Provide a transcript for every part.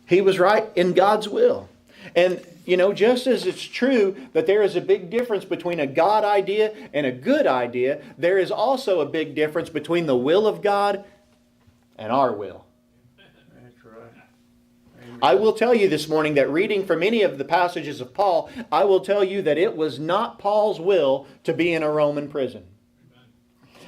He was right in God's will. And, just as it's true that there is a big difference between a God idea and a good idea, there is also a big difference between the will of God and our will. That's right. Amen. I will tell you this morning that reading from any of the passages of Paul, I will tell you that it was not Paul's will to be in a Roman prison.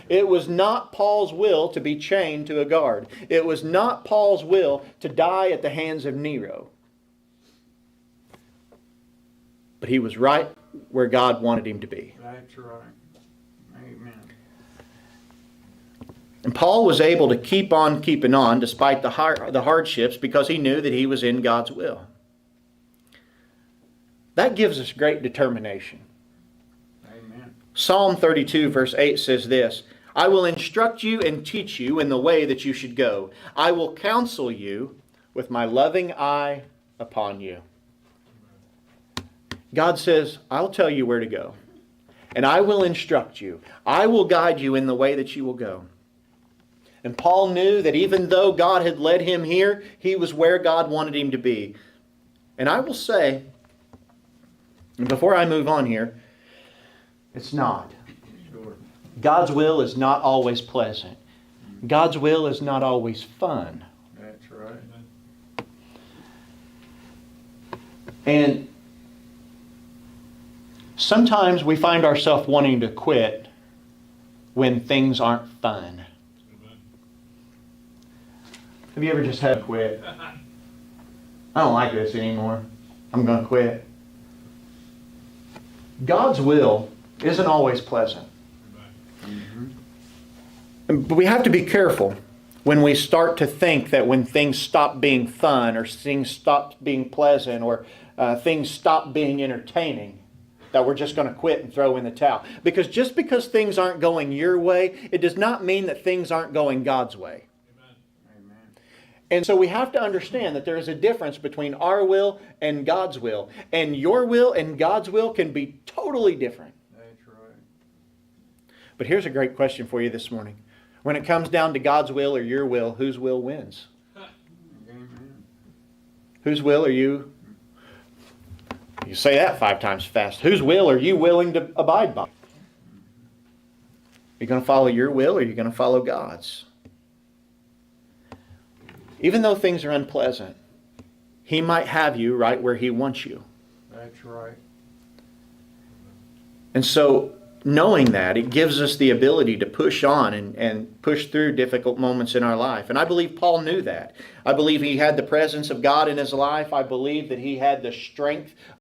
It was not Paul's will to be chained to a guard. It was not Paul's will to die at the hands of Nero. But he was right where God wanted him to be. That's right. Amen. And Paul was able to keep on keeping on despite the hardships because he knew that he was in God's will. That gives us great determination. Amen. Psalm 32 verse 8 says this, I will instruct you and teach you in the way that you should go. I will counsel you with my loving eye upon you. God says, I'll tell you where to go. And I will instruct you. I will guide you in the way that you will go. And Paul knew that even though God had led him here, he was where God wanted him to be. And I will say, and before I move on here, it's not. Sure. God's will is not always pleasant. God's will is not always fun. That's right. And sometimes we find ourselves wanting to quit when things aren't fun. Have you ever just had to quit? I don't like this anymore. I'm going to quit. God's will isn't always pleasant. But we have to be careful when we start to think that when things stop being fun or things stop being pleasant or things stop being entertaining, that we're just going to quit and throw in the towel. Because just because things aren't going your way, it does not mean that things aren't going God's way. Amen. And so we have to understand that there is a difference between our will and God's will. And your will and God's will can be totally different. That's right. But here's a great question for you this morning. When it comes down to God's will or your will, whose will wins? Amen. Whose will are you? You say that 5 times fast. Whose will are you willing to abide by? Are you going to follow your will or are you going to follow God's? Even though things are unpleasant, He might have you right where He wants you. That's right. And so, knowing that, it gives us the ability to push on and push through difficult moments in our life. And I believe Paul knew that. I believe he had the presence of God in his life. I believe that he had the strength